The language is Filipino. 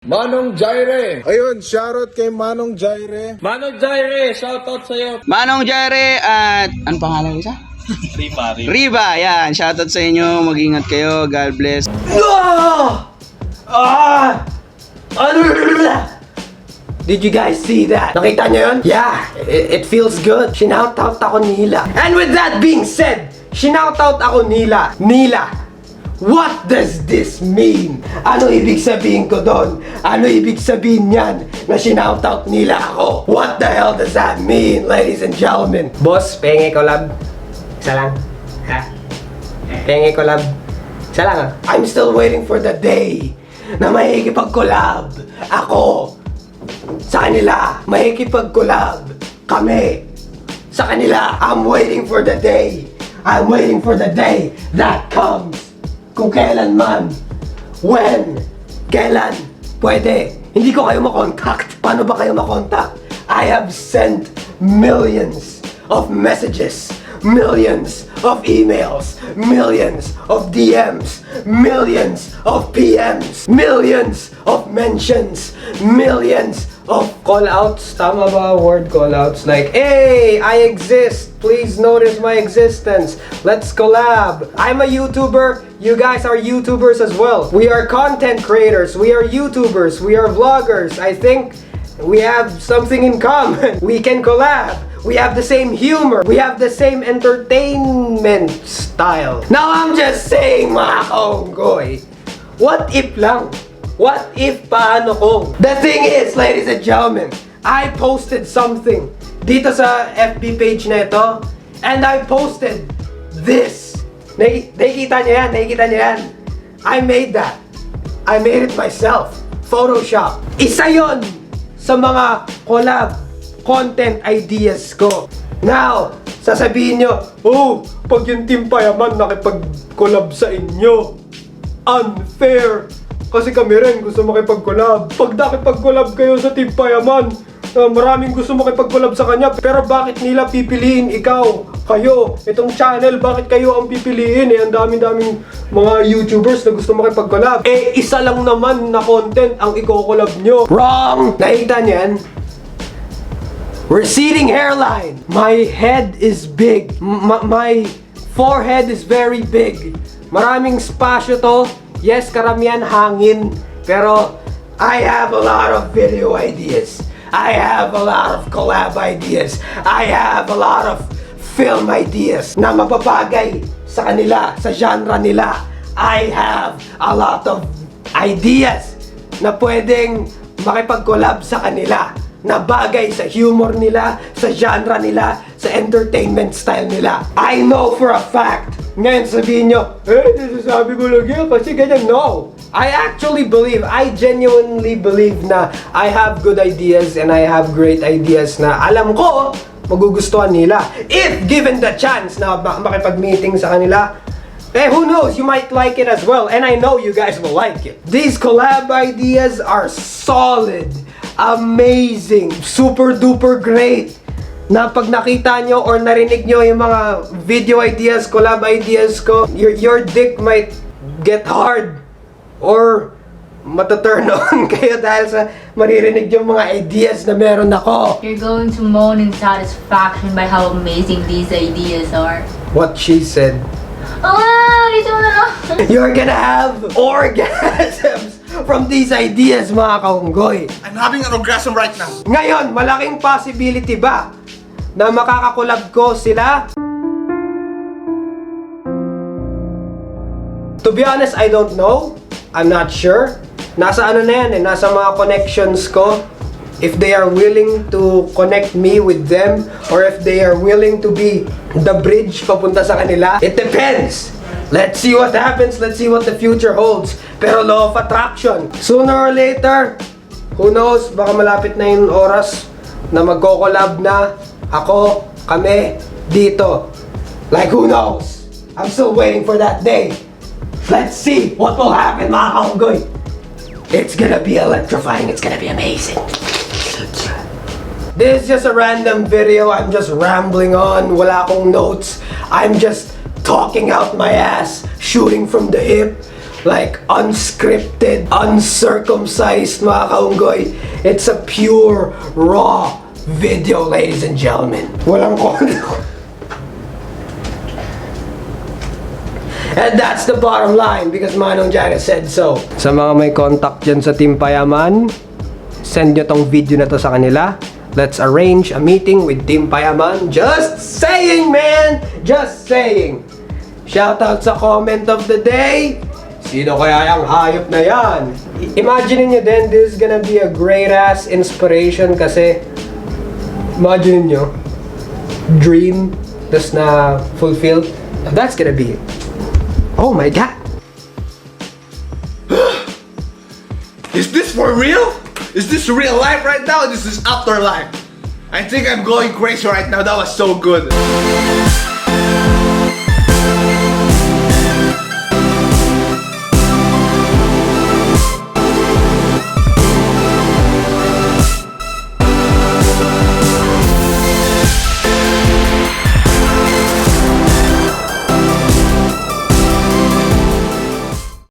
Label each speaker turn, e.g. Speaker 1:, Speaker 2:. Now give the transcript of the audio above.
Speaker 1: Manong Jireh. Ayun, shoutout kay Manong Jireh.
Speaker 2: Manong Jireh, shoutout sa'yo.
Speaker 3: Manong Jireh at ano pangalan isa? Riba, yan. Shoutout sa inyo. Mag-ingat kayo. God bless.
Speaker 4: Did you guys see that? Nakita nyo yun? Yeah, it feels good. Shout-out ako nila. And with that being said, shout-out ako nila. What does this mean? Ano ibig sabihin ko doon? Ano ibig sabihin niyan na shout-out nila ako? What the hell does that mean, ladies and gentlemen? Boss, penge collab. Isa lang. Ha? Penge collab. Isa lang ha? I'm still waiting for the day na makikipag-collab ako sa kanila. Makikipag-collab kami sa kanila. I'm waiting for the day. I'm waiting for the day that comes. Kung kailan man, when, kailan, pwede. Hindi ko kayo makontak. Paano ba kayo makontak? I have sent millions of messages, millions of emails, millions of DMs, millions of PMs, millions of mentions, millions of call-outs. Tama ba word call-outs? Like, hey, I exist. Please notice my existence. Let's collab. I'm a YouTuber. You guys are YouTubers as well. We are content creators. We are YouTubers. We are vloggers. I think we have something in common. We can collab. We have the same humor. We have the same entertainment style. Now I'm just saying, mga kaunggoy, what if lang? What if paano kung? The thing is, ladies and gentlemen, I posted something dito sa FB page na ito, and I posted this. Nakikita niyo yan? Nakikita niyo yan? I made that. I made it myself. Photoshop. Isa yon sa mga collab content ideas ko. Now, sasabihin nyo, oh, pag yung Team Payaman nakipag-collab sa inyo, unfair. Kasi kami rin gusto makipag-collab. Pag nakipag-collab kayo sa Team Payaman, maraming gusto makipag-collab sa kanya. Pero bakit nila pipiliin ikaw, kayo, itong channel, bakit kayo ang pipiliin? Ang dami-daming mga YouTubers na gusto makipag-collab. Isa lang naman na content ang i-collab nyo. Wrong! Nakita nyo yan? Receding hairline. My head is big. My forehead is very big. Maraming spasyo to. Yes, karamihan hangin. Pero I have a lot of video ideas. I have a lot of collab ideas. I have a lot of film ideas na mapapagay sa kanila, sa genre nila. I have a lot of ideas na pwedeng makipag-collab sa kanila, na bagay sa humor nila, sa genre nila, sa entertainment style nila. I know for a fact. Ngayon sabihin nyo, nasasabi ko lang yan kasi ganyan. No! I actually believe, I genuinely believe na I have good ideas and I have great ideas na alam ko magugustuhan nila. If given the chance na makipag-meeting sa kanila, who knows, you might like it as well. And I know you guys will like it. These collab ideas are solid, amazing, super duper great. Na pag nakita nyo or narinig nyo yung mga video ideas, collab ideas ko, your dick might get hard or mataturn on kayo dahil sa maririnig yung mga ideas na meron ako.
Speaker 5: You're going to moan in satisfaction by how amazing these ideas are.
Speaker 4: What she said. You're gonna have orgasms from these ideas, mga kaunggoy.
Speaker 1: I'm having an orgasm right now.
Speaker 4: Ngayon, malaking possibility ba na makakakulab ko sila? To be honest, I don't know. I'm not sure. Nasa ano na yan nasa mga connections ko. If they are willing to connect me with them, or if they are willing to be the bridge papunta sa kanila, it depends. Let's see what happens. Let's see what the future holds. Pero law of attraction, sooner or later, who knows, baka malapit na yung oras na magko-collab na ako, kami, dito. Like, who knows? I'm still waiting for that day. Let's see what will happen, mga kaunggoy. It's gonna be electrifying. It's gonna be amazing. This is just a random video. I'm just rambling on. Wala akong notes. I'm just talking out my ass, shooting from the hip. like unscripted, uncircumcised, mga kaunggoy. It's a pure, raw video, ladies and gentlemen. Walang kondo. And that's the bottom line because Manong Jireh said so. Sa mga may contact dyan sa Team Payaman, send nyo tong video na to sa kanila. Let's arrange a meeting with Team Payaman. Just saying, man! Just saying! Shoutout sa comment of the day. Sino kaya yung hayop na yan? Imagine nyo din, this is gonna be a great ass inspiration kasi imagine nyo, dream, tas na fulfilled. That's gonna be it. Oh my god!
Speaker 6: Is this for real? Is this real life right now? This is afterlife. I think I'm going crazy right now. That was so good.